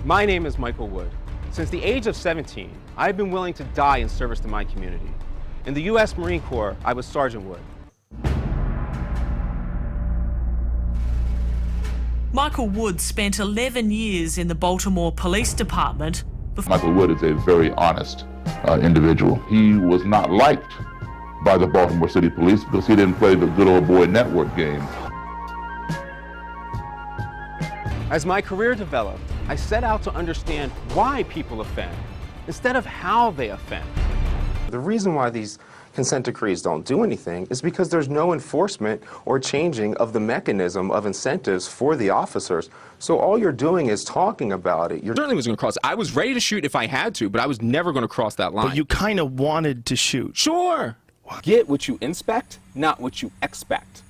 My name is Michael Wood. Since the age of 17, I've been willing to die in service to my community. In the U.S. Marine Corps, I was Sergeant Wood. Michael Wood spent 11 years in the Baltimore Police Department. Michael Wood is a very honest individual. He was not liked by the Baltimore City Police because he didn't play the good old boy network game. As my career developed, I set out to understand why people offend, instead of how they offend. The reason why these consent decrees don't do anything is because there's no enforcement or changing of the mechanism of incentives for the officers. So all you're doing is talking about it. I certainly was going to cross. I was ready to shoot if I had to, but I was never going to cross that line. But you kind of wanted to shoot. Sure. Get what you inspect, not what you expect.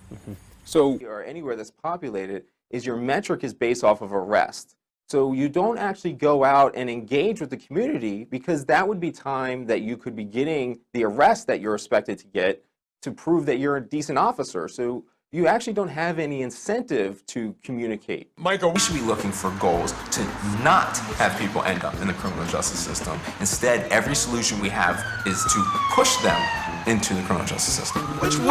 So, or anywhere that's populated, is your metric is based off of arrest. So you don't actually go out and engage with the community, because that would be time that you could be getting the arrest that you're expected to get to prove that you're a decent officer. So you actually don't have any incentive to communicate. Michael, we should be looking for goals to not have people end up in the criminal justice system. Instead, every solution we have is to push them into the criminal justice system.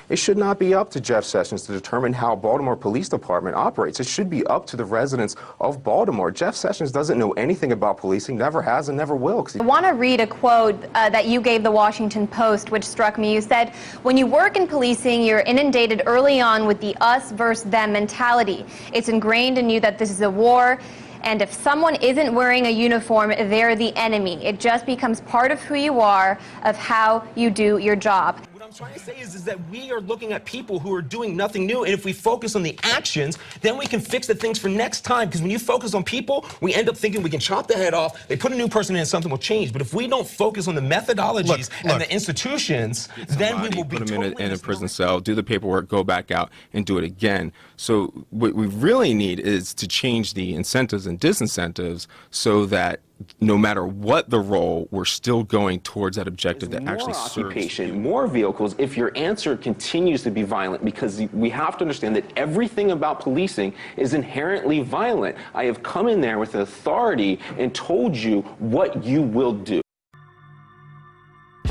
It should not be up to Jeff Sessions to determine how Baltimore Police Department operates. It should be up to the residents of Baltimore. Jeff Sessions doesn't know anything about policing, never has and never will. I want to read a quote that you gave the Washington Post, which struck me. You said, "When you work in policing, you're inundated early on with the us versus them mentality. It's ingrained in you that this is a war, and if someone isn't wearing a uniform, they're the enemy. It just becomes part of who you are, of how you do your job." What I'm trying to say is that we are looking at people who are doing nothing new, and if we focus on the actions, then we can fix the things for next time. Because when you focus on people, we end up thinking we can chop the head off, they put a new person in and something will change. But if we don't focus on the methodologies and the institutions, then we will be put them in a prison cell, do the paperwork, go back out and do it again. So what we really need is to change the incentives and disincentives so that no matter what the role, we're still going towards that objective that actually serves. More occupation, more vehicles, if your answer continues to be violent, because we have to understand that everything about policing is inherently violent. I have come in there with authority and told you what you will do.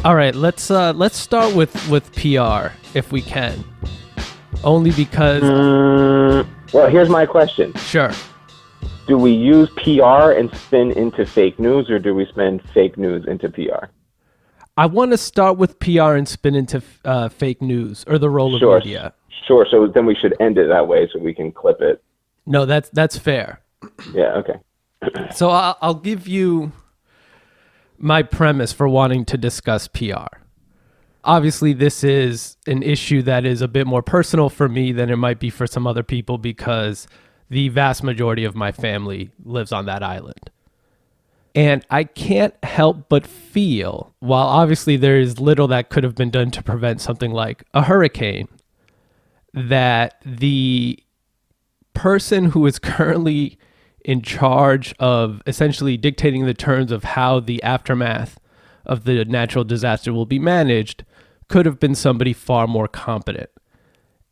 All right, let's start with PR if we can. Only because well, here's my question. Sure. Do we use PR and spin into fake news, or do we spin fake news into PR? I want to start with PR and spin into fake news, or the role of media. Sure. So then we should end it that way so we can clip it. No, that's fair. Yeah, okay. So I'll give you my premise for wanting to discuss PR. Obviously, this is an issue that is a bit more personal for me than it might be for some other people, because the vast majority of my family lives on that island. And I can't help but feel, while obviously there is little that could have been done to prevent something like a hurricane, that the person who is currently in charge of essentially dictating the terms of how the aftermath of the natural disaster will be managed could have been somebody far more competent.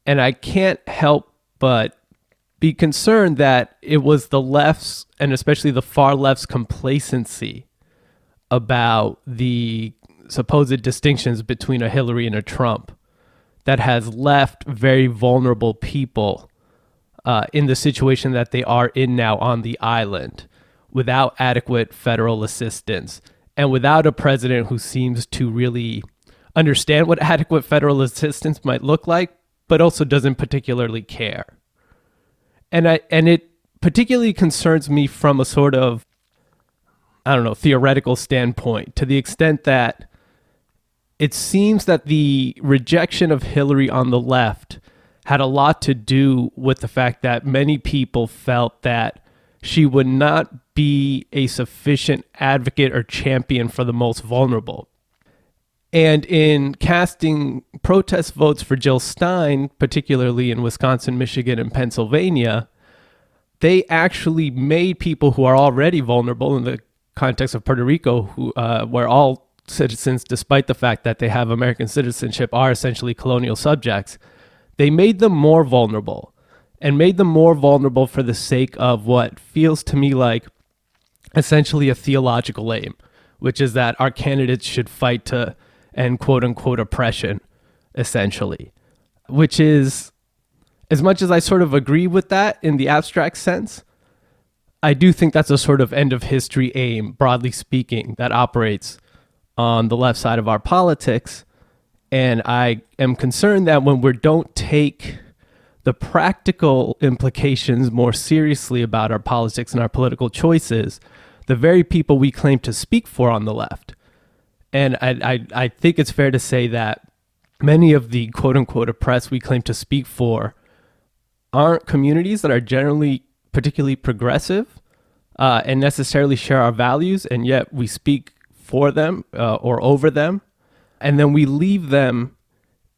And I can't help but be concerned that it was the left's, and especially the far left's, complacency about the supposed distinctions between a Hillary and a Trump that has left very vulnerable people in the situation that they are in now on the island, without adequate federal assistance and without a president who seems to really understand what adequate federal assistance might look like, but also doesn't particularly care. And it particularly concerns me from a sort of, theoretical standpoint, to the extent that it seems that the rejection of Hillary on the left had a lot to do with the fact that many people felt that she would not be a sufficient advocate or champion for the most vulnerable. And in casting protest votes for Jill Stein, particularly in Wisconsin, Michigan, and Pennsylvania, they actually made people who are already vulnerable in the context of Puerto Rico, who where all citizens, despite the fact that they have American citizenship, are essentially colonial subjects. They made them more vulnerable, and made them more vulnerable for the sake of what feels to me like essentially a theological aim, which is that our candidates should fight to end quote unquote oppression, essentially, which is, as much as I sort of agree with that in the abstract sense, I do think that's a sort of end of history aim, broadly speaking, that operates on the left side of our politics. And I am concerned that when we don't take the practical implications more seriously about our politics and our political choices, the very people we claim to speak for on the left. And I think it's fair to say that many of the quote unquote oppressed we claim to speak for aren't communities that are generally particularly progressive and necessarily share our values, and yet we speak for them or over them. And then we leave them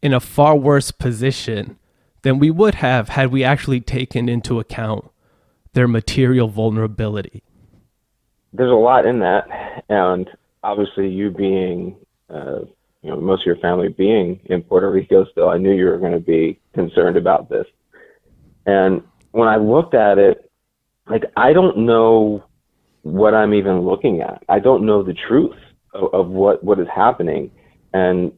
in a far worse position than we would have had we actually taken into account their material vulnerability. There's a lot in that, and obviously you being, most of your family being in Puerto Rico still, I knew you were going to be concerned about this. And when I looked at it, I don't know what I'm even looking at. I don't know the truth of what is happening. And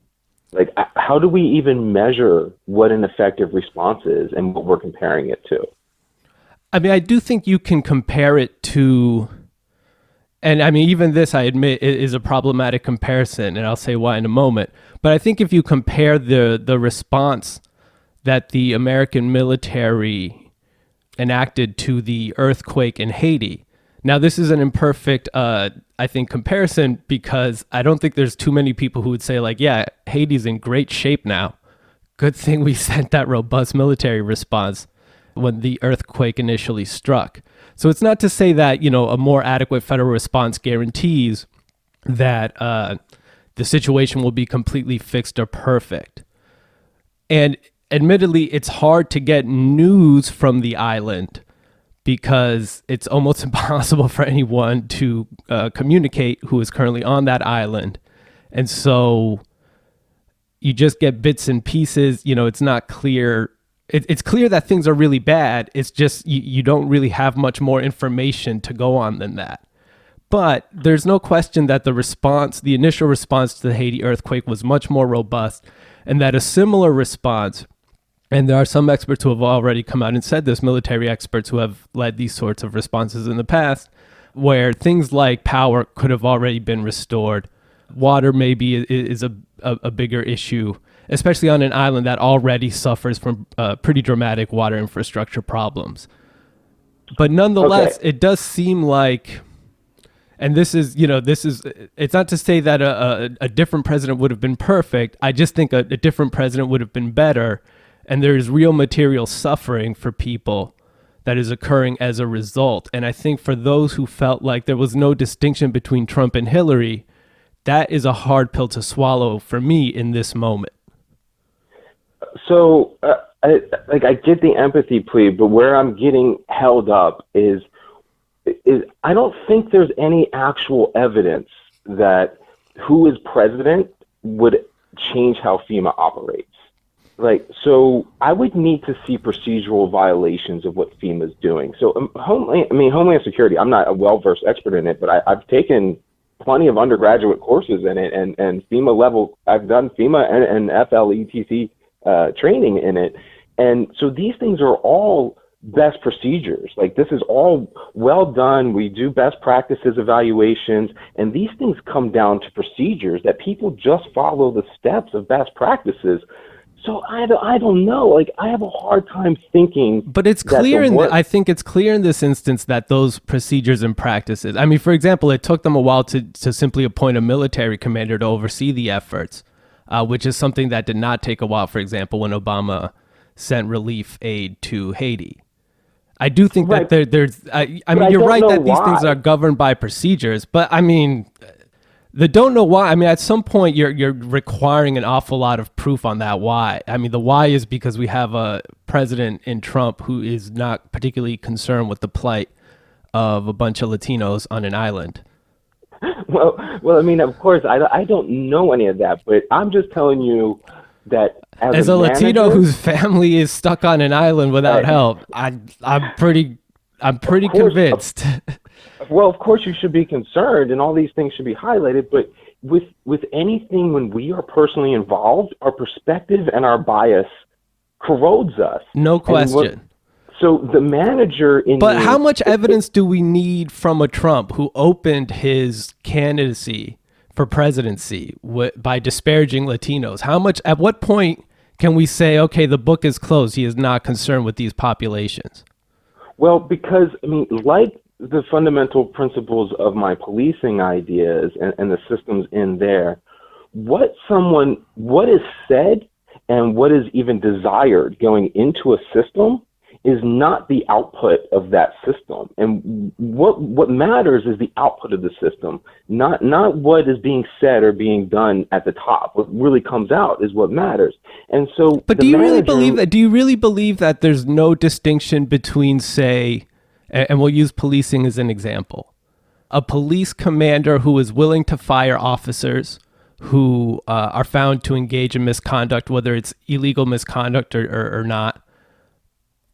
how do we even measure what an effective response is and what we're comparing it to? I mean, I do think you can compare it to, and I mean, even this, I admit, is a problematic comparison, and I'll say why in a moment. But I think if you compare the response that the American military enacted to the earthquake in Haiti. Now, this is an imperfect, I think, comparison, because I don't think there's too many people who would say, yeah, Haiti's in great shape now. Good thing we sent that robust military response when the earthquake initially struck. So it's not to say that, a more adequate federal response guarantees that the situation will be completely fixed or perfect. And admittedly, it's hard to get news from the island because it's almost impossible for anyone to communicate who is currently on that island. And so you just get bits and pieces. It's not clear. It's clear that things are really bad. It's just you don't really have much more information to go on than that. But there's no question that the initial response to the Haiti earthquake was much more robust, and that a similar response, and there are some experts who have already come out and said this, military experts who have led these sorts of responses in the past, where things like power could have already been restored. Water maybe is a bigger issue, especially on an island that already suffers from pretty dramatic water infrastructure problems. But nonetheless, It does seem like, and it's not to say that a different president would have been perfect. I just think a different president would have been better. And there is real material suffering for people that is occurring as a result. And I think for those who felt like there was no distinction between Trump and Hillary, that is a hard pill to swallow for me in this moment. So I get the empathy plea, but where I'm getting held up is I don't think there's any actual evidence that who is president would change how FEMA operates. So I would need to see procedural violations of what FEMA is doing. So Homeland Security, I'm not a well-versed expert in it, but I've taken plenty of undergraduate courses in it and FEMA level. I've done FEMA and FLETC training in it. And so these things are all best procedures. This is all well done. We do best practices evaluations, and these things come down to procedures that people just follow the steps of best practices. So I don't know. I have a hard time thinking. But it's clear I think it's clear in this instance that those procedures and practices. I mean, for example, it took them a while to simply appoint a military commander to oversee the efforts, which is something that did not take a while. For example, when Obama sent relief aid to Haiti, I do think that there's. I mean, you're right that these things are governed by procedures, but I mean. The don't know why. I mean, at some point, you're requiring an awful lot of proof on that why. I mean, the why is because we have a president in Trump who is not particularly concerned with the plight of a bunch of Latinos on an island. Well, I mean, of course, I don't know any of that, but I'm just telling you that as a Latino whose family is stuck on an island without help, I'm pretty convinced. Well, of course you should be concerned, and all these things should be highlighted. But with anything, when we are personally involved, our perspective and our bias corrodes us. No question. So the manager in But how much evidence do we need from a Trump who opened his candidacy for presidency by disparaging Latinos? At what point can we say, okay, the book is closed, he is not concerned with these populations? Well, because, I mean, like the fundamental principles of my policing ideas and the systems in there, what is said and what is even desired going into a system is not the output of that system. And what matters is the output of the system, not what is being said or being done at the top. What really comes out is what matters. And so, but do you really believe that? Do you really believe that there's no distinction between, say, and we'll use policing as an example, a police commander who is willing to fire officers who are found to engage in misconduct, whether it's illegal misconduct or not,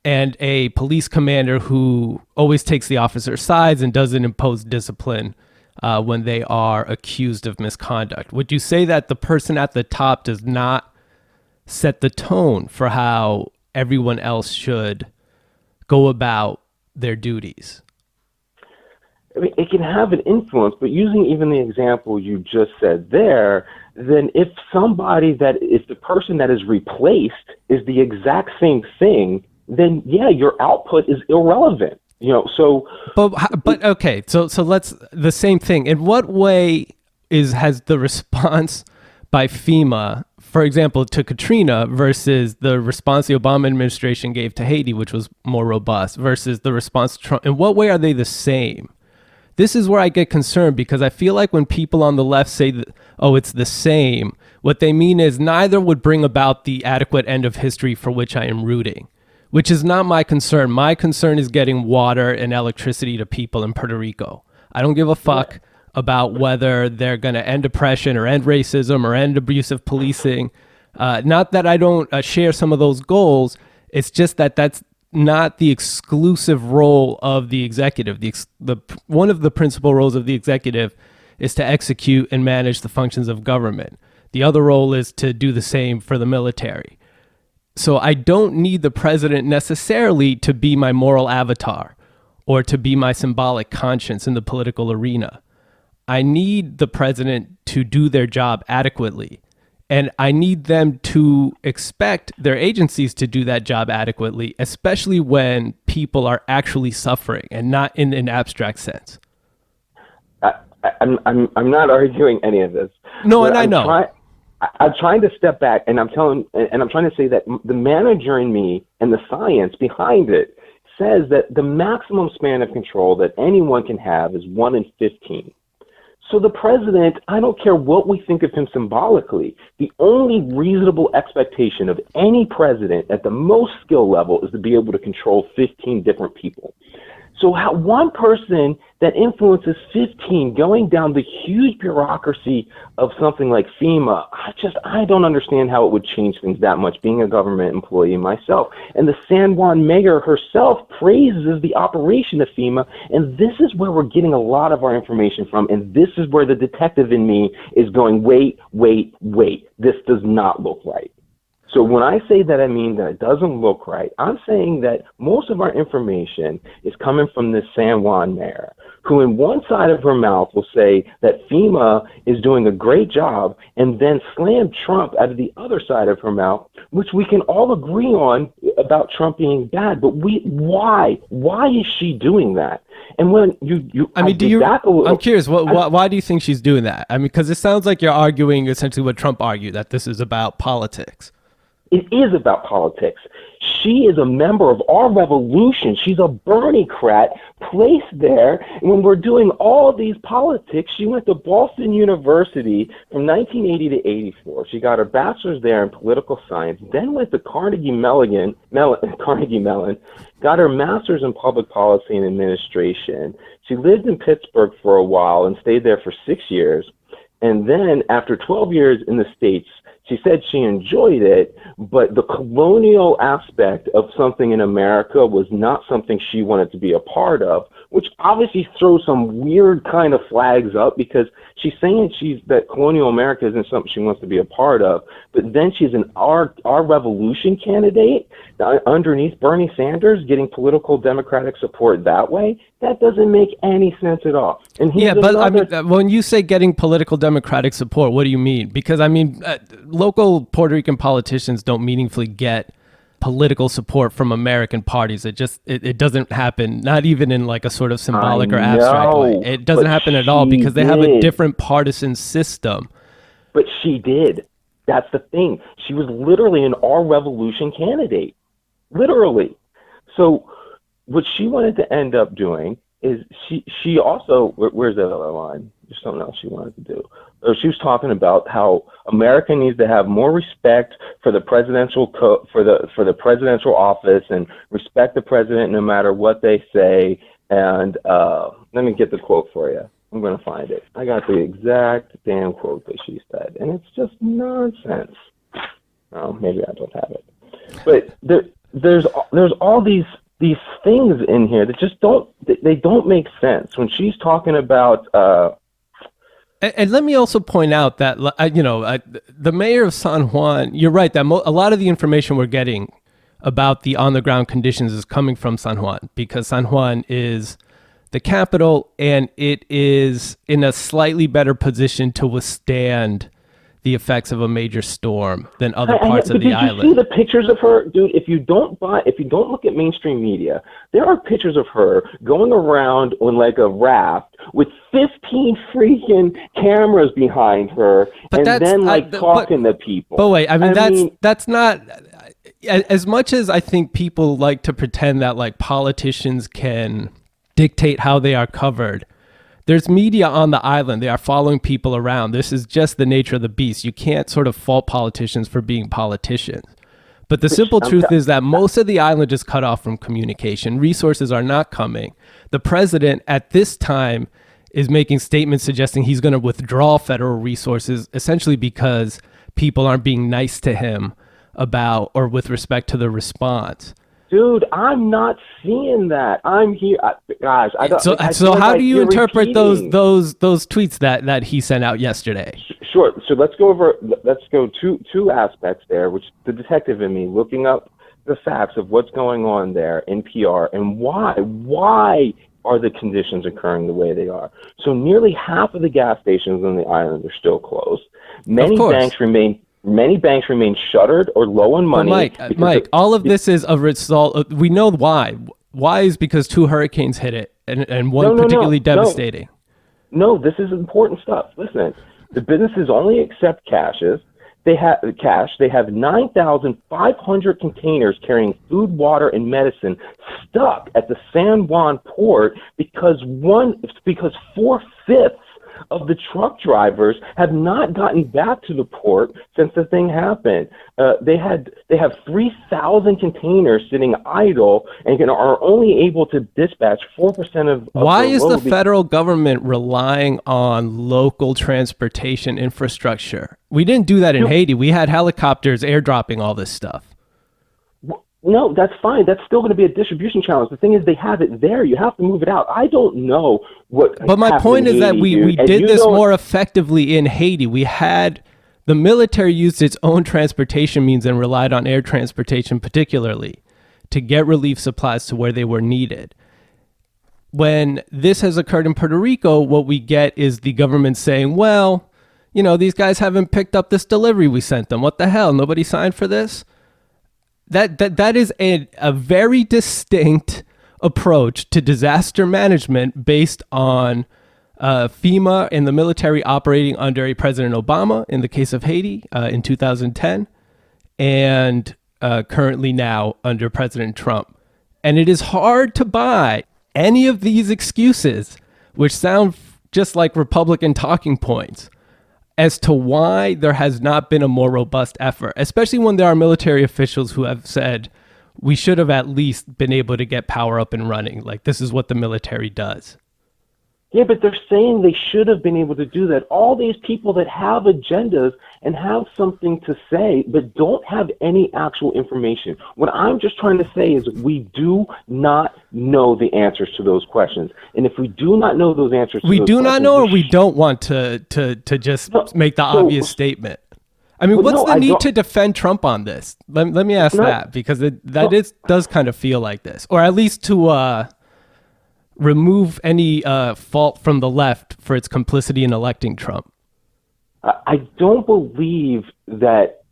and a police commander who always takes the officer's sides and doesn't impose discipline when they are accused of misconduct? Would you say that the person at the top does not set the tone for how everyone else should go about their duties? I mean, it can have an influence, but using even the example you just said there, then if the person that is replaced is the exact same thing, then yeah, your output is irrelevant. But okay, so let's the same thing. In what way has the response by FEMA, for example, to Katrina versus the response the Obama administration gave to Haiti, which was more robust, versus the response to Trump, in what way are they the same? This is where I get concerned, because I feel like when people on the left say that, oh, it's the same, what they mean is neither would bring about the adequate end of history for which I am rooting, which is not my concern. My concern is getting water and electricity to people in Puerto Rico. I don't give a fuck about whether they're going to end oppression or end racism or end abusive policing. Not that I don't share some of those goals. It's just that that's not the exclusive role of the executive. One of the principal roles of the executive is to execute and manage the functions of government. The other role is to do the same for the military. So I don't need the president necessarily to be my moral avatar or to be my symbolic conscience in the political arena. I need the president to do their job adequately. And I need them to expect their agencies to do that job adequately, especially when people are actually suffering and not in an abstract sense. I'm not arguing any of this. No, and I know. I'm trying to step back, and I'm trying to say that the manager in me and the science behind it says that the maximum span of control that anyone can have is 1 in 15. So the president, I don't care what we think of him symbolically, the only reasonable expectation of any president at the most skill level is to be able to control 15 different people. So how one person that influences 15 going down the huge bureaucracy of something like FEMA, I don't understand how it would change things that much, being a government employee myself. And the San Juan mayor herself praises the operation of FEMA, and this is where we're getting a lot of our information from, and this is where the detective in me is going, wait, this does not look right. So when I say that, I mean that it doesn't look right. I'm saying that most of our information is coming from this San Juan mayor, who in one side of her mouth will say that FEMA is doing a great job and then slam Trump out of the other side of her mouth, which we can all agree on about Trump being bad. But why? Why is she doing that? And when I'm curious, why do you think she's doing that? I mean, because it sounds like you're arguing essentially what Trump argued, that this is about politics. It is about politics. She is a member of our revolution. She's a Bernie-crat placed there. And when we're doing all of these politics, she went to Boston University from 1980 to 84. She got her bachelor's there in political science, then went to Carnegie Mellon, got her master's in public policy and administration. She lived in Pittsburgh for a while and stayed there for 6 years. And then after 12 years in the States, she said she enjoyed it, but the colonial aspect of something in America was not something she wanted to be a part of, which obviously throws some weird kind of flags up because she's saying that colonial America isn't something she wants to be a part of, but then she's an our revolution candidate underneath Bernie Sanders, getting political Democratic support that way. That doesn't make any sense at all. And but I mean, when you say getting political Democratic support, what do you mean? Because I mean, local Puerto Rican politicians don't meaningfully get political support from American parties. It doesn't happen, not even in like a sort of symbolic or abstract way. It doesn't happen at all because they have a different partisan system. But she did. That's the thing. She was literally an our revolution candidate. Literally. So what she wanted to end up doing is she also, where's that other line? There's something else she wanted to do. She was talking about how America needs to have more respect for the presidential for the presidential office and respect the president no matter what they say. And let me get the quote for you. I'm going to find it. I got the exact damn quote that she said, and it's just nonsense. Oh, maybe I don't have it. But there's all these things in here that just don't make sense when she's talking about. And let me also point out that, the mayor of San Juan, you're right, that a lot of the information we're getting about the on-the-ground conditions is coming from San Juan, because San Juan is the capital and it is in a slightly better position to withstand the effects of a major storm than other parts of the island. Did you see the pictures of her, dude? If you don't look at mainstream media, there are pictures of her going around on like a raft with 15 freaking cameras behind her, and then talking to people. But wait, I mean that's not as much as I think people like to pretend that like politicians can dictate how they are covered. There's media on the island. They are following people around. This is just the nature of the beast. You can't sort of fault politicians for being politicians. But the simple truth is that most of the island is cut off from communication. Resources are not coming. The president at this time is making statements suggesting he's going to withdraw federal resources, essentially because people aren't being nice to him about or with respect to the response. Dude, I'm not seeing that. I'm here, guys. So how do you interpret those tweets that he sent out yesterday? Sure. So let's go two aspects there, which the detective in me looking up the facts of what's going on there in PR and why are the conditions occurring the way they are. So nearly half of the gas stations on the island are still closed. Many banks remain shuttered or low on money. Mike, all of this is a result. We know why. Why is because 2 hurricanes hit it, and one particularly devastating. No, this is important stuff. Listen, the businesses only accept cash. They have 9,500 containers carrying food, water, and medicine stuck at the San Juan port because 4/5 of the truck drivers have not gotten back to the port since the thing happened. They have 3,000 containers sitting idle and are only able to dispatch 4% of. Why is the federal government relying on local transportation infrastructure? We didn't do that in Haiti. We had helicopters airdropping all this stuff. No, that's fine. That's still going to be a distribution challenge. The thing is, they have it there. You have to move it out. I don't know what. But my point is that we did this more effectively in Haiti. We had the military used its own transportation means and relied on air transportation, particularly, to get relief supplies to where they were needed. When this has occurred in Puerto Rico, what we get is the government saying, well, these guys haven't picked up this delivery we sent them. What the hell? Nobody signed for this? That is a very distinct approach to disaster management based on FEMA and the military operating under a President Obama in the case of Haiti in 2010 and currently now under President Trump. And it is hard to buy any of these excuses, which sound just like Republican talking points, as to why there has not been a more robust effort, especially when there are military officials who have said we should have at least been able to get power up and running. Like, this is what the military does. Yeah, but they're saying they should have been able to do that. All these people that have agendas and have something to say, but don't have any actual information. What I'm just trying to say is we do not know the answers to those questions. And if we do not know those answers to We those do not questions, know, or we don't want to just make the obvious statement. I mean, what's the need to defend Trump on this? Let me ask that, because does kind of feel like this, or at least to remove any fault from the left for its complicity in electing Trump. I don't believe that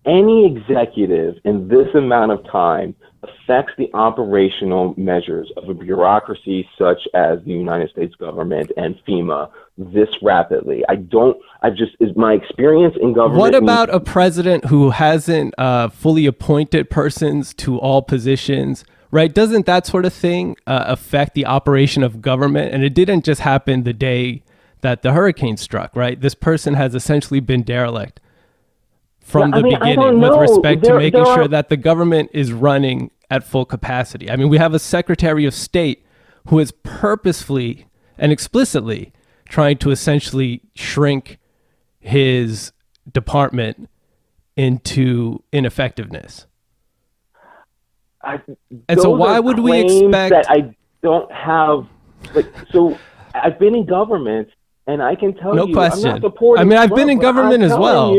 any executive in this amount of time affects the operational measures of a bureaucracy such as the United States government and FEMA this rapidly. Is my experience in government. What about a president who hasn't fully appointed persons to all positions? Right? Doesn't that sort of thing affect the operation of government? And it didn't just happen the day that the hurricane struck, right? This person has essentially been derelict from the beginning with respect to making sure that the government is running at full capacity. I mean, we have a Secretary of State who is purposefully and explicitly trying to essentially shrink his department into ineffectiveness. And so why would we expect that I don't have, so I've been in government and I can tell no you, question. I'm not supporting I mean, I've Trump, been in government as well.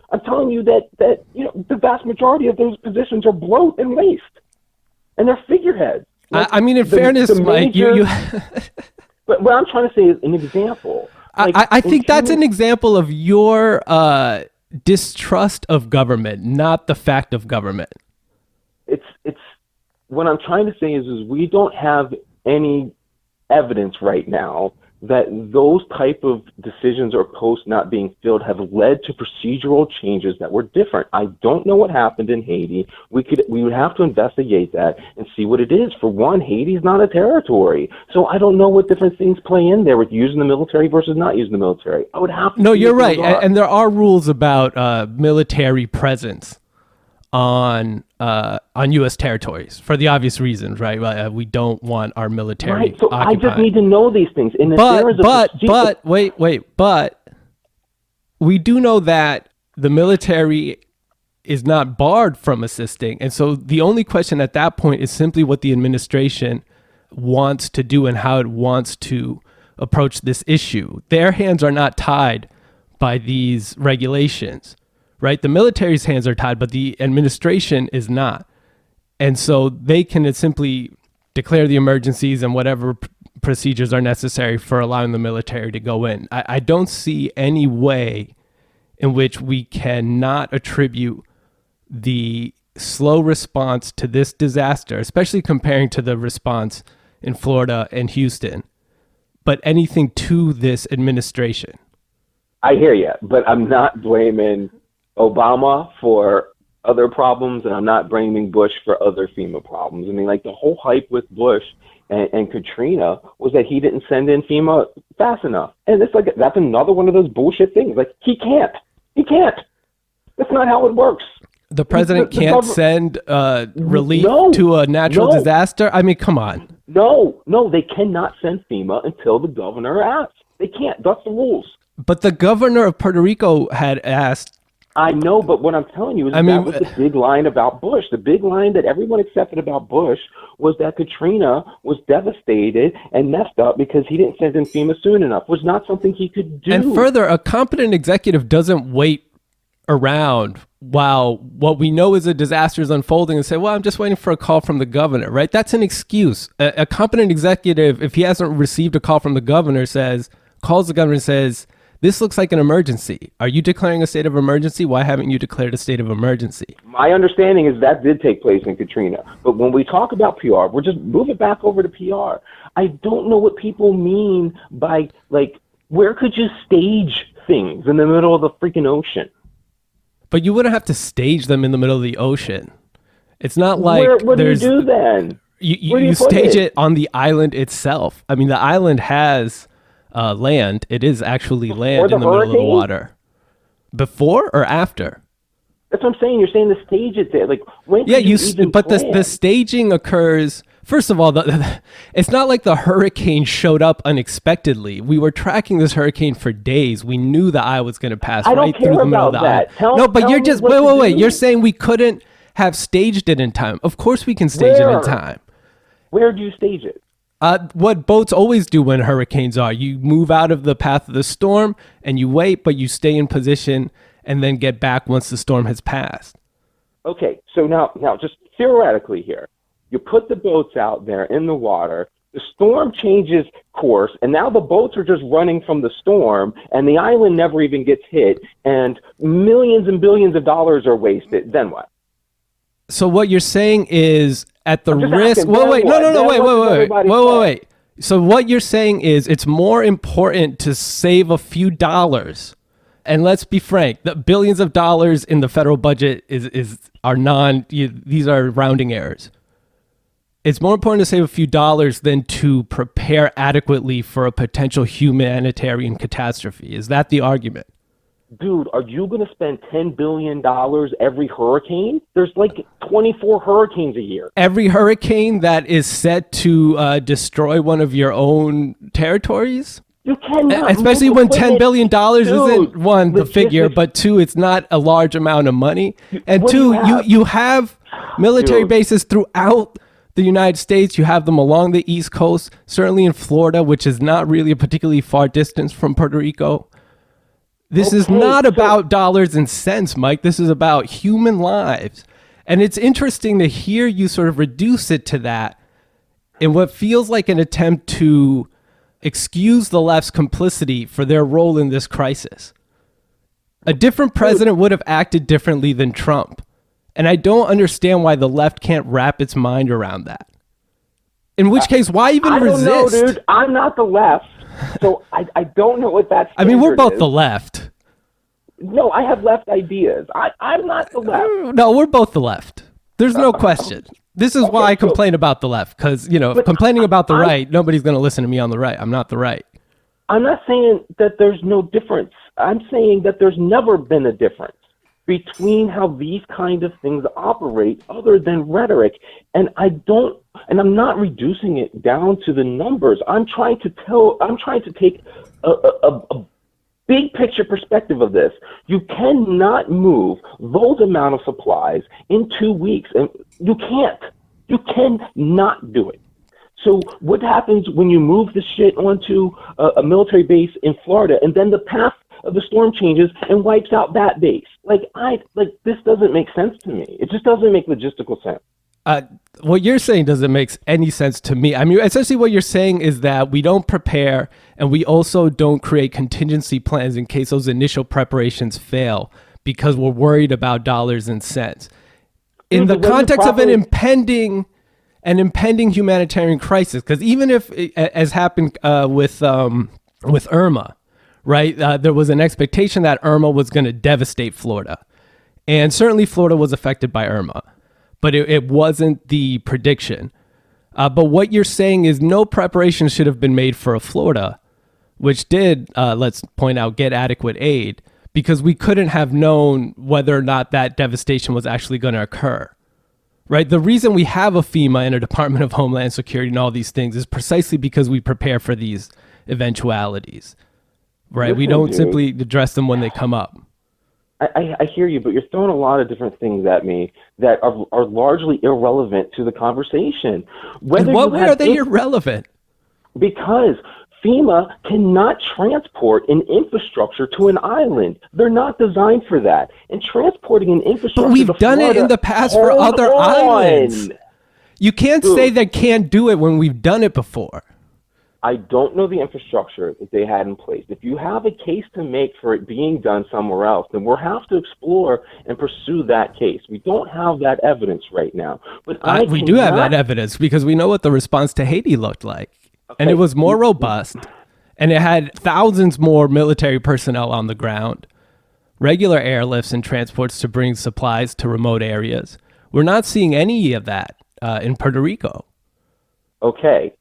I'm telling you that the vast majority of those positions are bloat and waste, and they're figureheads. I mean, in fairness, Mike, you But what I'm trying to say is an example. I think that's an example of your distrust of government, not the fact of government. It's what I'm trying to say is we don't have any evidence right now that those type of decisions or posts not being filled have led to procedural changes that were different. I don't know what happened in Haiti. We would have to investigate that and see what it is. For one, Haiti's not a territory, so I don't know what different things play in there with using the military versus not using the military. I would have to. No, you're right, and there are rules about military presence on U.S. territories for the obvious reasons, right? We don't want our military. Right. So occupied. I just need to know these things. And but we do know that the military is not barred from assisting, and so the only question at that point is simply what the administration wants to do and how it wants to approach this issue. Their hands are not tied by these regulations. Right? The military's hands are tied, but the administration is not. And so they can simply declare the emergencies and whatever procedures are necessary for allowing the military to go in. I don't see any way in which we cannot attribute the slow response to this disaster, especially comparing to the response in Florida and Houston, but anything to this administration. I hear you, but I'm not blaming Obama for other problems, and I'm not blaming Bush for other FEMA problems. I mean, like the whole hype with Bush and Katrina was that he didn't send in FEMA fast enough. And it's like, that's another one of those bullshit things. Like, he can't. That's not how it works. The president can't send relief to a natural disaster? I mean, come on. No, they cannot send FEMA until the governor asks. They can't. That's the rules. But the governor of Puerto Rico had asked. I know, but what I'm telling you is that was the big line about Bush. The big line that everyone accepted about Bush was that Katrina was devastated and messed up because he didn't send in FEMA soon enough. Was not something he could do. And further, a competent executive doesn't wait around while what we know is a disaster is unfolding and say, well, I'm just waiting for a call from the governor, right? That's an excuse. A competent executive, if he hasn't received a call from the governor, calls the governor and says, this looks like an emergency. Are you declaring a state of emergency? Why haven't you declared a state of emergency? My understanding is that did take place in Katrina. But when we talk about PR, we're just moving back over to PR. I don't know what people mean by, like, where could you stage things in the middle of the freaking ocean? But you wouldn't have to stage them in the middle of the ocean. It's not like what do you do then? You stage it on the island itself. I mean, the island has land. It is actually land in the middle of the water. Before or after? That's what I'm saying. You're saying the stage is there. Like, when Yeah, did you even but plan? the staging occurs. First of all, it's not like the hurricane showed up unexpectedly. We were tracking this hurricane for days. We knew the eye was going to pass right through the middle of the eye. No, but you're just wait. You're saying we couldn't have staged it in time. Of course we can stage it in time. Where do you stage it? What boats always do when hurricanes are, you move out of the path of the storm and you wait, but you stay in position and then get back once the storm has passed. Okay, so now just theoretically here, you put the boats out there in the water, the storm changes course, and now the boats are just running from the storm, and the island never even gets hit, and millions and billions of dollars are wasted. Then what? So what you're saying is at the I'm just risk. asking, Wait. So what you're saying is it's more important to save a few dollars. And let's be frank, the billions of dollars in the federal budget these are rounding errors. It's more important to save a few dollars than to prepare adequately for a potential humanitarian catastrophe. Is that the argument? Dude, are you going to spend $10 billion every hurricane? There's like 24 hurricanes a year. Every hurricane that is set to destroy one of your own territories? You cannot. Especially when $10 billion isn't, one, the figure, but two, it's not a large amount of money. And two, you have military bases throughout the United States. You have them along the East Coast, certainly in Florida, which is not really a particularly far distance from Puerto Rico. This is not about dollars and cents, Mike. This is about human lives. And it's interesting to hear you sort of reduce it to that in what feels like an attempt to excuse the left's complicity for their role in this crisis. A different president would have acted differently than Trump. And I don't understand why the left can't wrap its mind around that. In which case, why even resist? I don't know, dude. I'm not the left, so I don't know what that I mean, we're both is. the left. No, I have left ideas. I'm not the left. No, we're both the left. There's no question. This is why I complain about the left, because, complaining about the right, nobody's going to listen to me on the right. I'm not the right. I'm not saying that there's no difference. I'm saying that there's never been a difference between how these kind of things operate other than rhetoric. And I'm not reducing it down to the numbers. I'm trying to take a big picture perspective of this. You cannot move those amount of supplies in 2 weeks, and you cannot do it. So what happens when you move the shit onto a military base in Florida, and then the path of the storm changes and wipes out that base? This doesn't make sense to me. It just doesn't make logistical sense. What you're saying doesn't make any sense to me. I mean, essentially what you're saying is that we don't prepare, and we also don't create contingency plans in case those initial preparations fail because we're worried about dollars and cents. In the context of an impending humanitarian crisis, because even if, as happened with Irma, right, there was an expectation that Irma was going to devastate Florida. And certainly Florida was affected by Irma. But it wasn't the prediction. But what you're saying is no preparation should have been made for a Florida, which did, let's point out, get adequate aid, because we couldn't have known whether or not that devastation was actually going to occur. Right? The reason we have a FEMA and a Department of Homeland Security and all these things is precisely because we prepare for these eventualities. Right? We don't simply address them when they come up. I hear you, but you're throwing a lot of different things at me that are largely irrelevant to the conversation. In what way are they irrelevant? Because FEMA cannot transport an infrastructure to an island. They're not designed for that. And transporting an infrastructure But we've done it in the past for other islands. You can't say they can't do it when we've done it before. I don't know the infrastructure that they had in place. If you have a case to make for it being done somewhere else, then we'll have to explore and pursue that case. We don't have that evidence right now. But we do have that evidence because we know what the response to Haiti looked like. Okay. And it was more robust, and it had thousands more military personnel on the ground, regular airlifts and transports to bring supplies to remote areas. We're not seeing any of that in Puerto Rico. Okay.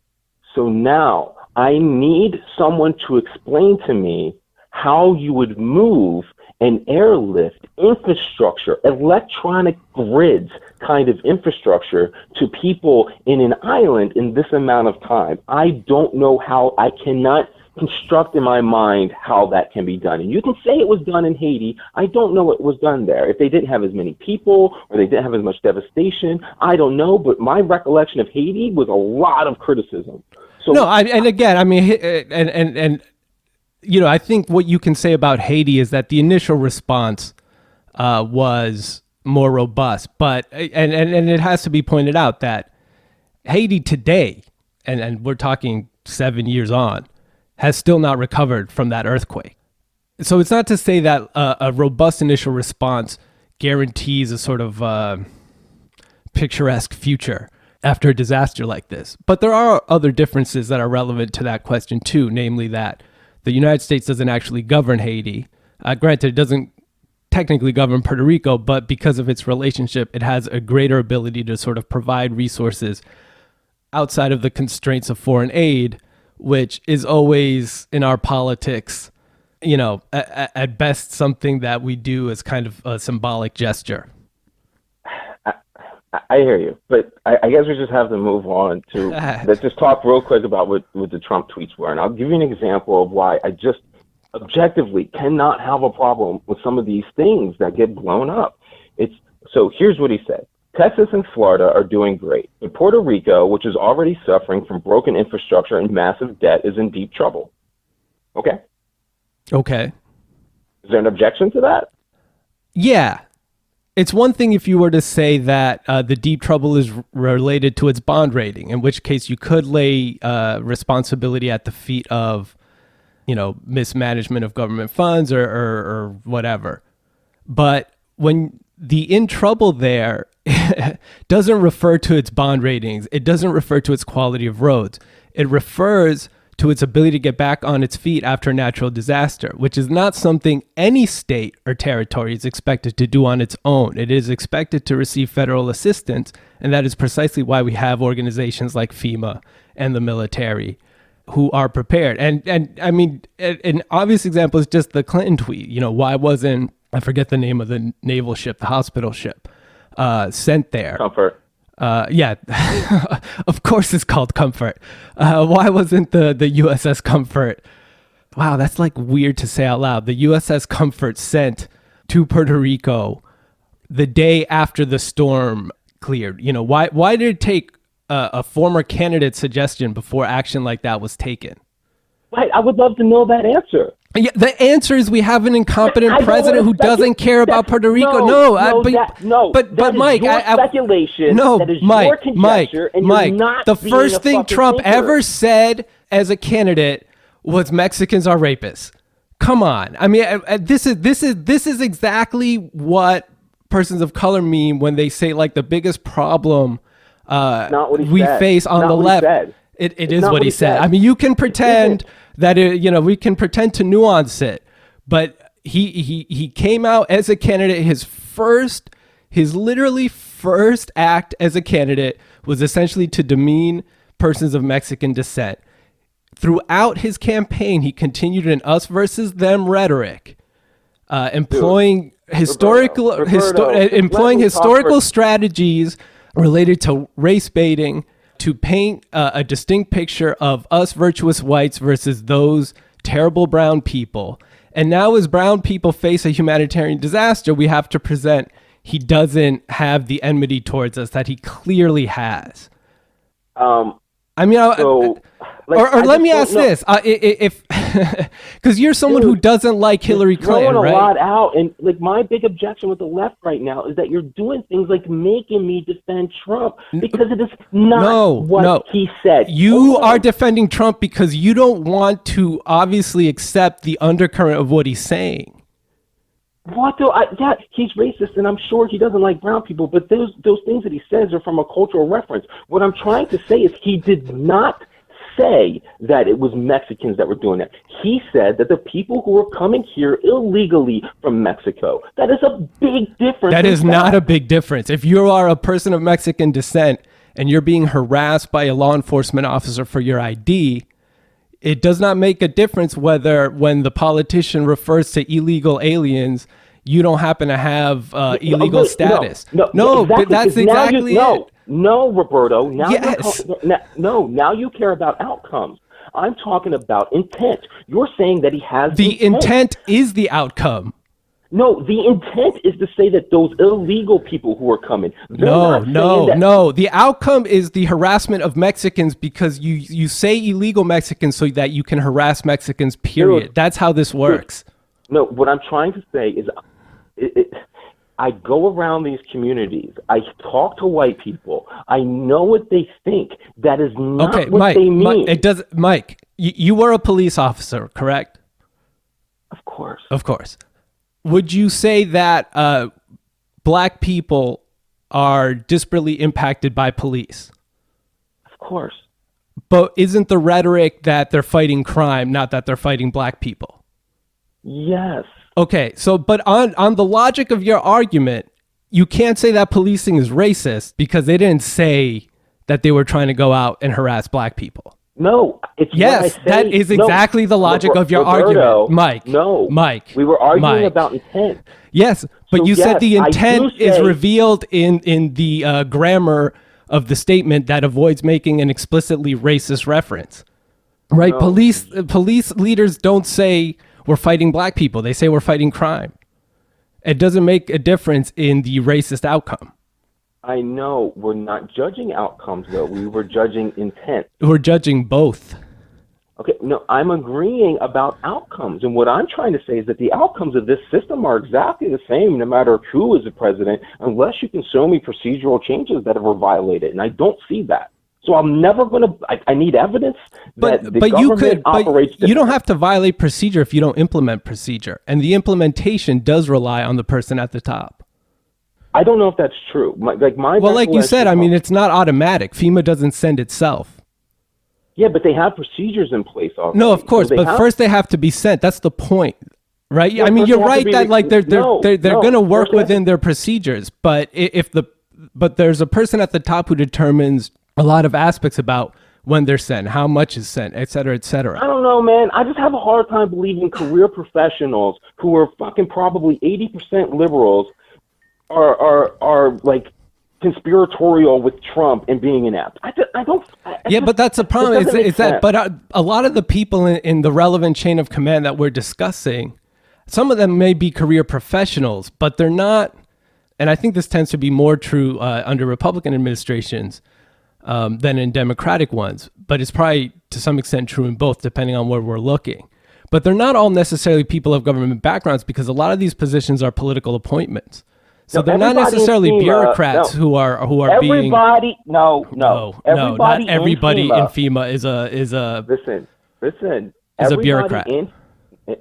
So now I need someone to explain to me how you would move an airlift infrastructure, electronic grids kind of infrastructure to people in an island in this amount of time. I don't know how. I cannot construct in my mind how that can be done. And you can say it was done in Haiti. I don't know what was done there. If they didn't have as many people or they didn't have as much devastation, I don't know. But my recollection of Haiti was a lot of criticism. So no, and again, I mean, and you know, I think what you can say about Haiti is that the initial response was more robust, but and it has to be pointed out that Haiti today, and we're talking 7 years on, has still not recovered from that earthquake. So it's not to say that a robust initial response guarantees a sort of picturesque future after a disaster like this. But there are other differences that are relevant to that question too, namely that the United States doesn't actually govern Haiti. Granted, it doesn't technically govern Puerto Rico, but because of its relationship, it has a greater ability to sort of provide resources outside of the constraints of foreign aid, which is always in our politics, you know, at best something that we do as kind of a symbolic gesture. I hear you, but I guess we just have to move on to, let's just talk real quick about what the Trump tweets were. And I'll give you an example of why I just objectively cannot have a problem with some of these things that get blown up. So here's what he said. Texas and Florida are doing great, but Puerto Rico, which is already suffering from broken infrastructure and massive debt, is in deep trouble. Okay? Okay. Is there an objection to that? Yeah. It's one thing if you were to say that the deep trouble is related to its bond rating, in which case you could lay responsibility at the feet of, you know, mismanagement of government funds or whatever. But when the in trouble there doesn't refer to its bond ratings, it doesn't refer to its quality of roads. It refers to its ability to get back on its feet after a natural disaster, which is not something any state or territory is expected to do on its own. It is expected to receive federal assistance, and that is precisely why we have organizations like FEMA and the military who are prepared. And I mean, an obvious example is just the Clinton tweet. You know, why wasn't, I forget the name of the naval ship, the hospital ship, sent there? Comfort. Yeah, of course it's called Comfort. Why wasn't the USS Comfort? Wow, that's like weird to say out loud. The USS Comfort sent to Puerto Rico the day after the storm cleared. You know, why did it take a former candidate's suggestion before action like that was taken? Right, I would love to know that answer. Yeah, the answer is we have an incompetent president who doesn't care about Puerto Rico. But Mike, speculation. No, that is Mike, your conjecture, and Mike. you're not The being first a thing fucking Trump thinker. ever said as a candidate was Mexicans are rapists. Come on, I mean, this is exactly what persons of color mean when they say like the biggest problem we face on the left. It is what he said. I mean, you can pretend that we can pretend to nuance it, but he came out as a candidate. His literally first act as a candidate was essentially to demean persons of Mexican descent. Throughout his campaign, he continued an us versus them rhetoric, employing historical strategies related to race baiting, to paint a distinct picture of us virtuous whites versus those terrible brown people. And now as brown people face a humanitarian disaster, we have to present he doesn't have the enmity towards us that he clearly has. Let me ask this: if because you're someone who doesn't like Hillary Clinton, right? Right? A lot out, and like my big objection with the left right now is that you're doing things like making me defend Trump because it is not what he said. You are defending Trump because you don't want to obviously accept the undercurrent of what he's saying. What do I? Yeah, he's racist, and I'm sure he doesn't like brown people. But those things that he says are from a cultural reference. What I'm trying to say is he did not say that it was Mexicans that were doing that. He said that the people who were coming here illegally from Mexico. That is a big difference. That is not a big difference. If you are a person of Mexican descent and you're being harassed by a law enforcement officer for your ID, It does not make a difference whether when the politician refers to illegal aliens, you don't happen to have illegal status. No, but that's exactly it. No, Roberto. Now Yes. now you care about outcomes. I'm talking about intent. You're saying that he has The intent is the outcome. No, the intent is to say that those illegal people who are coming. No. The outcome is the harassment of Mexicans because you say illegal Mexicans so that you can harass Mexicans, period. Dude, That's how this works. No, what I'm trying to say is I go around these communities. I talk to white people. I know what they think. That is not what they mean. Mike, you were a police officer, correct? Of course. Of course. Would you say that black people are disparately impacted by police? Of course. But isn't the rhetoric that they're fighting crime, not that they're fighting black people? Yes. Okay, so but on the logic of your argument, you can't say that policing is racist because they didn't say that they were trying to go out and harass black people. No, it's yes, what I say. that is exactly the logic of your Roberto, argument, Mike. No, Mike. We were arguing Mike. about intent. Yes, but So you said the yes, intent I do is say- revealed in the grammar of the statement that avoids making an explicitly racist reference. Right? No. Police leaders don't say we're fighting black people. They say we're fighting crime. It doesn't make a difference in the racist outcome. I know we're not judging outcomes, though. We were judging intent. We're judging both. Okay, no, I'm agreeing about outcomes. And what I'm trying to say is that the outcomes of this system are exactly the same no matter who is the president, unless you can show me procedural changes that were violated. And I don't see that. So I'm never going to, I need evidence that the government operates. You don't have to violate procedure if you don't implement procedure. And the implementation does rely on the person at the top. I don't know if that's true. Well, like you said, I mean, it's not automatic. FEMA doesn't send itself. Yeah, but they have procedures in place already. No, of course, but first they have to be sent. That's the point, right? I mean, you're right that like they're going to work within their procedures, but but there's a person at the top who determines a lot of aspects about when they're sent, how much is sent, et cetera, et cetera. I don't know, man. I just have a hard time believing career professionals who are fucking probably 80% liberals are like conspiratorial with Trump and being inept. But that's the problem. Is that but a lot of the people in the relevant chain of command that we're discussing, some of them may be career professionals, but they're not. And I think this tends to be more true under Republican administrations than in Democratic ones. But it's probably to some extent true in both, depending on where we're looking. But they're not all necessarily people of government backgrounds because a lot of these positions are political appointments. So they're not necessarily bureaucrats who are being. Everybody, not everybody in FEMA is a listen. Is a bureaucrat.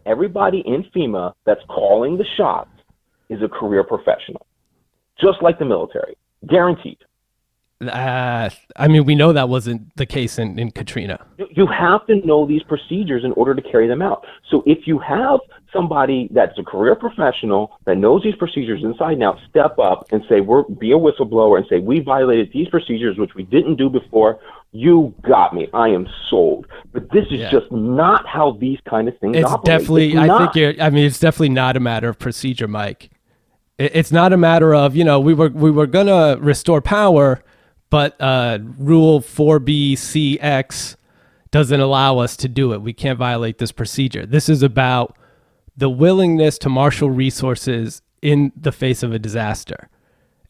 Everybody in FEMA that's calling the shots is a career professional, just like the military, guaranteed. I mean, we know that wasn't the case in Katrina. You have to know these procedures in order to carry them out. So if you have somebody that's a career professional that knows these procedures inside and out, step up and say, be a whistleblower and say, we violated these procedures, which we didn't do before. You got me. I am sold. But this is just not how these kind of things operate. Definitely, it's definitely not a matter of procedure, Mike. It's not a matter of, we were going to restore power, but Rule 4BCX doesn't allow us to do it. We can't violate this procedure. This is about the willingness to marshal resources in the face of a a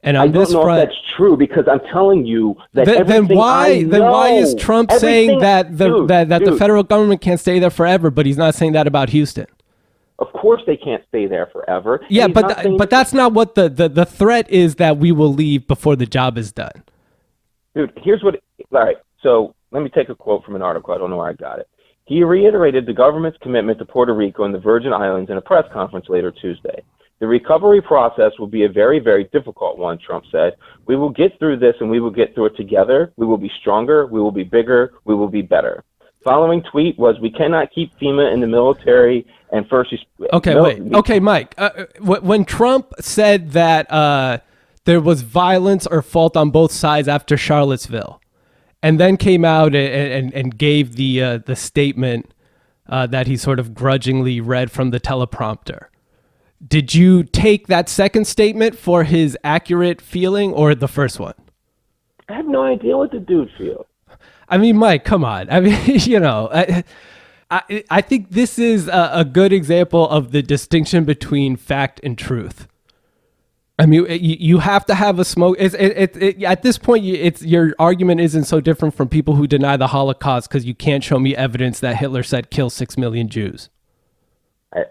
And on I don't this know front, if that's true because I'm telling you that then why is Trump saying that the federal government can't stay there forever, but he's not saying that about Houston? Of course they can't stay there forever. Yeah, but that's not what the threat is, that we will leave before the job is done. Dude, here's what. All right, so let me take a quote from an article. I don't know where I got it. He reiterated the government's commitment to Puerto Rico and the Virgin Islands in a press conference later Tuesday. The recovery process will be a very, very difficult one, Trump said. We will get through this and we will get through it together. We will be stronger. We will be bigger. We will be better. Following tweet was, we cannot keep FEMA in the military and first. Okay, Mike. When Trump said that there was violence or fault on both sides after Charlottesville, and then came out and gave the statement that he sort of grudgingly read from the teleprompter. Did you take that second statement for his accurate feeling or the first one? I have no idea what the dude feels. I mean, Mike, come on. I mean, you know, I think this is a good example of the distinction between fact and truth. I mean, you have to have a smoke. At this point, your argument isn't so different from people who deny the Holocaust because you can't show me evidence that Hitler said kill 6 million Jews.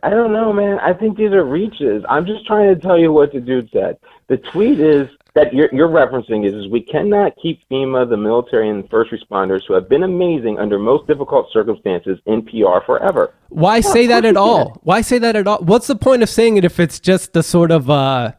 I don't know, man. I think these are reaches. I'm just trying to tell you what the dude said. The tweet is that you're referencing is we cannot keep FEMA, the military, and first responders who have been amazing under most difficult circumstances in PR forever. Why say that at all? Why say that at all? What's the point of saying it if it's just the sort of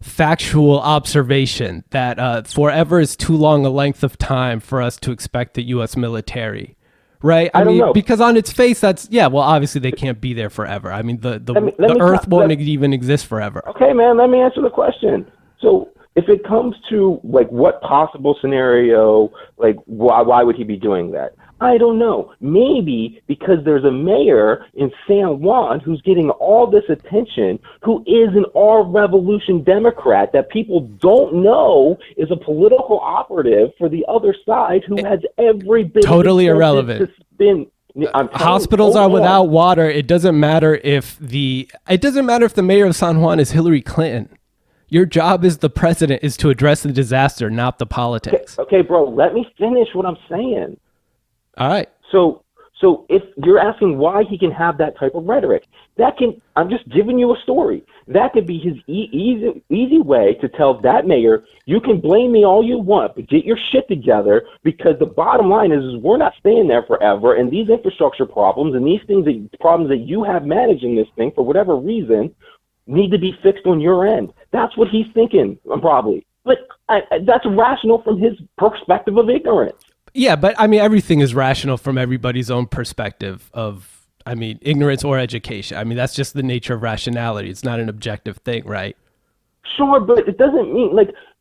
factual observation that forever is too long a length of time for us to expect the U.S. military? Right? I mean, because on its face, well, obviously they can't be there forever. I mean, the Earth won't even exist forever. Okay, man, let me answer the question. So if it comes to, like, what possible scenario, like, why would he be doing that? I don't know. Maybe because there's a mayor in San Juan who's getting all this attention, who is an all-revolution Democrat that people don't know is a political operative for the other side who has every bit totally of irrelevant. to spin. Hospitals are without water. It doesn't matter if the mayor of San Juan is Hillary Clinton. Your job as the president is to address the disaster, not the politics. Okay, bro, let me finish what I'm saying. All right. So if you're asking why he can have that type of rhetoric, I'm just giving you a story. That could be his easy way to tell that mayor, you can blame me all you want, but get your shit together, because the bottom line is we're not staying there forever, and these infrastructure problems and these problems that you have managing this thing for whatever reason need to be fixed on your end. That's what he's thinking, probably. But that's rational from his perspective of ignorance. Yeah, but I mean, everything is rational from everybody's own perspective of, I mean, ignorance or education. I mean, that's just the nature of rationality. It's not an objective thing, right? Sure, but it doesn't mean,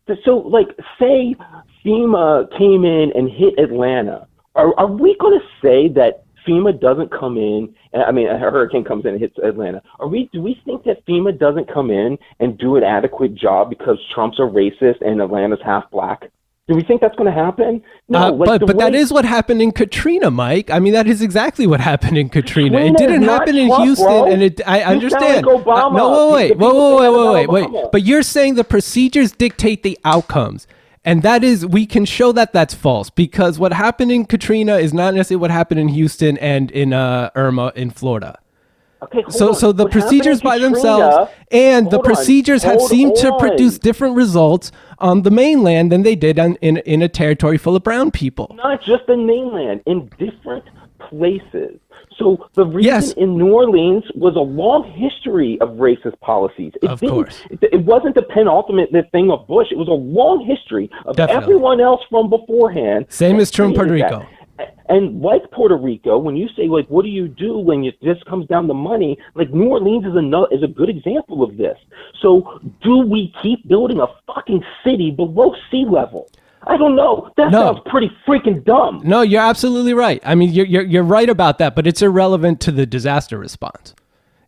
say FEMA came in and hit Atlanta. Are we going to say that FEMA doesn't come in, I mean, a hurricane comes in and hits Atlanta. Do we think that FEMA doesn't come in and do an adequate job because Trump's a racist and Atlanta's half black? Do we think that's going to happen? No, but that is what happened in Katrina, Mike. I mean, that is exactly what happened in Katrina. It didn't happen in Houston, and I understand. No, wait. But you're saying the procedures dictate the outcomes, and that is, we can show that that's false, because what happened in Katrina is not necessarily what happened in Houston and in Irma in Florida. Okay, so the procedures by themselves and the procedures have seemed to produce different results on the mainland than they did in a territory full of brown people. Not just the mainland, in different places. So the reason in New Orleans was a long history of racist policies. Of course. It wasn't the penultimate thing of Bush. It was a long history of everyone else from beforehand. Same is true in Puerto Rico. And like Puerto Rico, when you say, like, what do you do when it just comes down to money, like New Orleans is a good example of this. So do we keep building a fucking city below sea level? I don't know. That sounds pretty freaking dumb. No, you're absolutely right. I mean, you're right about that, but it's irrelevant to the disaster response.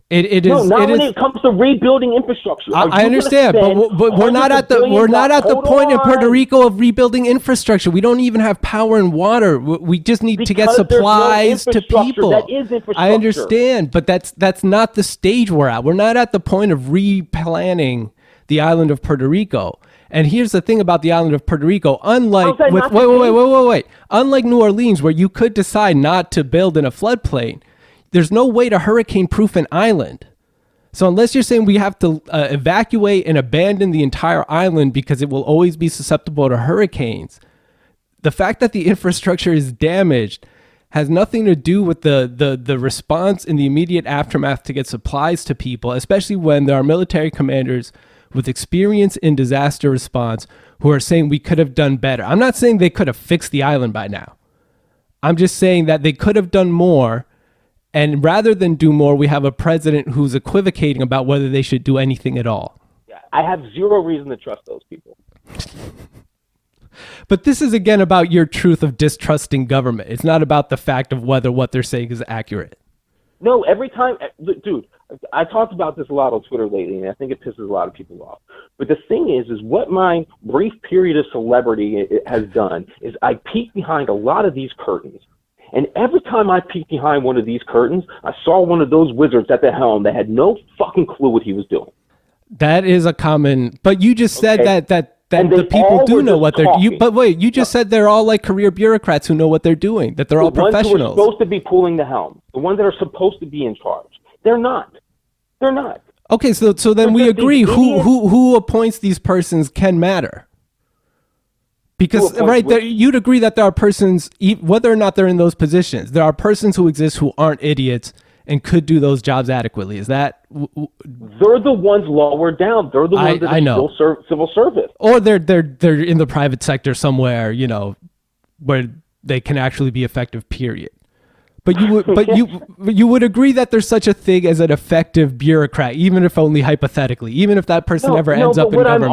When it comes to rebuilding infrastructure. I understand, but we're not at the point in Puerto Rico of rebuilding infrastructure. We don't even have power and water. We just need to get supplies to people. That is infrastructure. I understand, but that's not the stage we're at. We're not at the point of replanning the island of Puerto Rico. And here's the thing about the island of Puerto Rico, unlike unlike New Orleans, where you could decide not to build in a floodplain, there's no way to hurricane-proof an island. So unless you're saying we have to evacuate and abandon the entire island because it will always be susceptible to hurricanes, the fact that the infrastructure is damaged has nothing to do with the response in the immediate aftermath to get supplies to people, especially when there are military commanders with experience in disaster response who are saying we could have done better. I'm not saying they could have fixed the island by now. I'm just saying that they could have done more. And rather than do more, we have a president who's equivocating about whether they should do anything at all. I have zero reason to trust those people. But this is again about your truth of distrusting government. It's not about the fact of whether what they're saying is accurate. No, every time, dude, I talked about this a lot on Twitter lately, and I think it pisses a lot of people off. But the thing is what my brief period of celebrity has done is I peek behind a lot of these curtains. And every time I peeked behind one of these curtains, I saw one of those wizards at the helm that had no fucking clue what he was doing. That is a common, but you just said that the people do know what they're doing. But wait, you just said they're all like career bureaucrats who know what they're doing, that they're all professionals. The ones who are supposed to be pulling the helm, the ones that are supposed to be in charge. They're not. They're not. Okay, so then we agree who appoints these persons can matter. Because, right, you'd agree that there are persons, whether or not they're in those positions, there are persons who exist who aren't idiots and could do those jobs adequately. Is that? They're the ones lower down. They're the ones that are still civil service. Or they're in the private sector somewhere, where they can actually be effective, period. But you would agree that there's such a thing as an effective bureaucrat, even if only hypothetically, even if that person never ends up in government.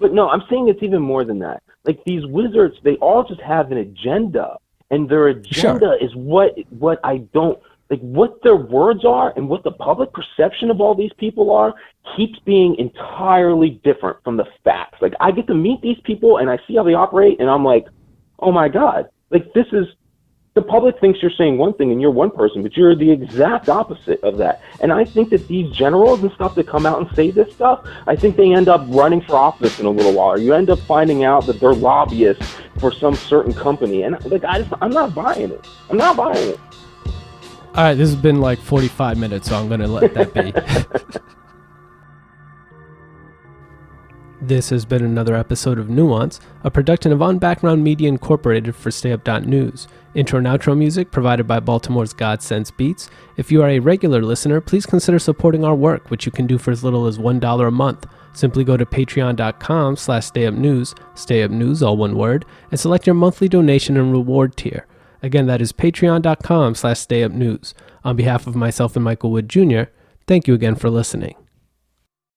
I'm saying it's even more than that. Like these wizards, they all just have an agenda, and their agenda is what I don't like. What their words are and what the public perception of all these people are keeps being entirely different from the facts. Like I get to meet these people and I see how they operate, and I'm like, oh my god, like this is. The public thinks you're saying one thing and you're one person, but you're the exact opposite of that. And I think that these generals and stuff that come out and say this stuff, I think they end up running for office in a little while. Or you end up finding out that they're lobbyists for some certain company. And like, I'm not buying it. I'm not buying it. All right, this has been like 45 minutes, so I'm going to let that be. This has been another episode of Nuance, a production of On Background Media Incorporated for StayUp.News. Intro and outro music provided by Baltimore's God Sense Beats. If you are a regular listener, please consider supporting our work, which you can do for as little as $1 a month. Simply go to patreon.com/stayupnews, stayupnews, all one word, and select your monthly donation and reward tier. Again, that is patreon.com/stayupnews. On behalf of myself and Michael Wood Jr., thank you again for listening.